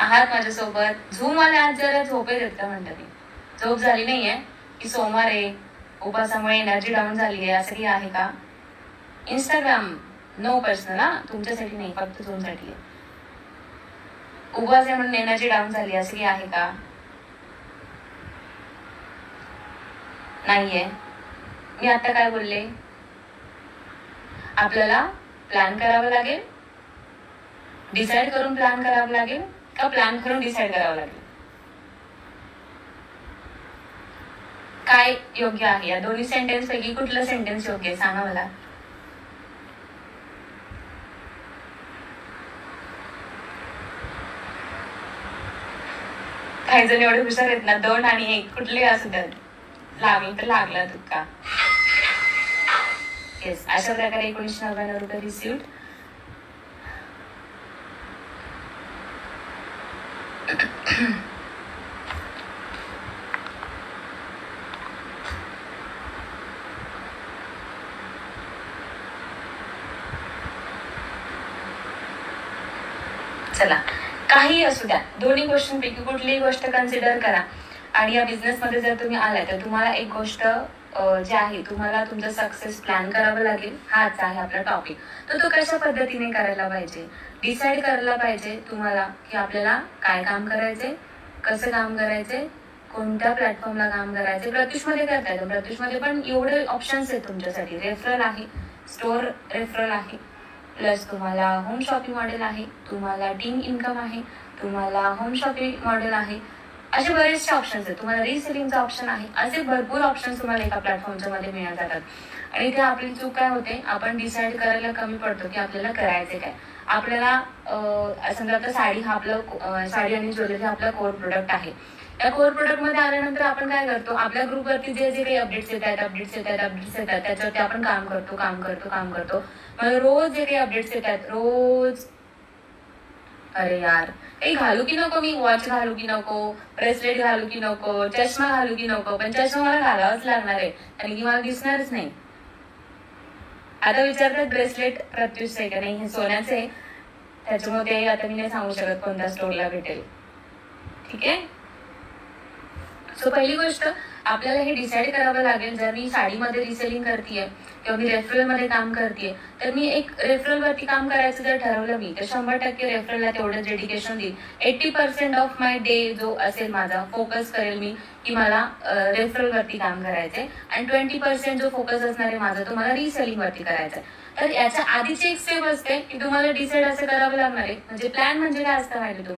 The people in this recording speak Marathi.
आहात माझ्यासोबत. झूम वाले आज जरा झोपेत आहेत का म्हणतात. झोप झाली नाहीये की सोमवार आहे, उपासामुळे एनर्जी डाऊन झाली आहे, असं काही आहे का? इंस्टाग्राम नो पर्सनल, हा तुमच्यासाठी नाही, फक्त तुमच्यासाठी आहे. उपवास आहे म्हणून एनर्जी डाऊन झाली असं काही आहे का? नाहीये. मी आता काय बोलले? आपल्याला प्लॅन करावं लागेल, डिसाईड करून प्लॅन करावं लागेल का प्लॅन करून डिसाईड करावं लागेल? काय योग्य आहे? या दोन्ही सेंटेन्स पैकी कुठलं सेंटेन्स योग्य आहे सांगा मला. काही जण एवढे हुशार आहेत ना, 2 आणि 1 कुठले असू द्यात, लागलं तर लागला तुका. येस, अशा प्रकारे 1999 रुपये रिसिव्ड. चला, काही असू द्या, दोन्ही गोष्टींपैकी कुठलीही गोष्ट कन्सिडर करा. आणि या बिझनेस मध्ये जर तुम्ही आलाय तर तुम्हाला एक गोष्ट जे आहे, तुम्हाला तुमचं सक्सेस प्लॅन करावं लागेल. हाच आहे आपला टॉपिक. तर तो कशा पद्धतीने करायला पाहिजे, डिसाईड करायला पाहिजे तुम्हाला की आपल्याला काय काम करायचंय, कसं काम करायचंय, कोणत्या प्लॅटफॉर्मला काम करायचंय. प्रत्युषमध्ये करता येतं. प्रत्युषमध्ये पण एवढे ऑप्शन्स आहेत तुमच्यासाठी. रेफरल आहे, स्टोअर रेफरल आहे, प्लस तुम्हाला होम शॉपिंग मॉडेल आहे, तुम्हाला टीम इन्कम आहे, तुम्हाला होम शॉपिंग मॉडेल आहे. असे बरेचसे ऑप्शन्स आहेत. तुम्हाला रिसेलिंगचा ऑप्शन आहे. असे भरपूर ऑप्शन्स तुम्हाला एका प्लॅटफॉर्मच्या मध्ये मिळत जातात. आणि इथे आपली चूक काय होते, आपण डिसाईड करायला कमी पडतो की आपल्याला करायचे काय. आपल्याला समजा आता साडी हा आपलं साडी आणि ज्वेलरी हा आपला कोर प्रोडक्ट आहे. या कोर प्रोडक्ट मध्ये आल्यानंतर आपण काय करतो, आपल्या ग्रुपवरती जे जे काही अपडेट्स येतात त्याच्यावरती आपण काम करतो. मला रोज जे काही अपडेट्स येतात, रोज अरे यार, काही घालू की नको, मी वॉच घालू की नको, ब्रेसलेट घालू की नको, चष्मा घालू की नको. पण चष्मा मला घालावाच लागणार आहे, कारण की मला दिसणारच नाही. आता विचारतात ब्रेसलेट प्रत्युष आहे का? नाही, हे सोन्याचं आहे, त्याच्यामुळे आता मी नाही सांगू शकत कोणत्या स्टोरला भेटेल. ठीक आहे. सो पहिली गोष्ट आपल्याला हे डिसाईड करावं लागेल. जर मी साडीमध्ये रिसेलिंग करतेय किंवा मी रेफरलमध्ये काम करतेय, तर मी एक रेफरलवरती काम करायचं जर ठरवलं मी, तर 100% रेफरलला तेवढं डेडिकेशन देईल. 80% ऑफ माय डे जो असेल माझा, फोकस करेल मी की मला रेफरलवरती काम करायचंय. आणि 20% जो फोकस असणार आहे माझा, तो मला रिसेलिंगवरती करायचा आहे. तर याच्या आधीची एक स्टेप असते की तुम्हाला डिसाईड असं करावं लागणार आहे. म्हणजे प्लॅन म्हणजे काय असतं माहिती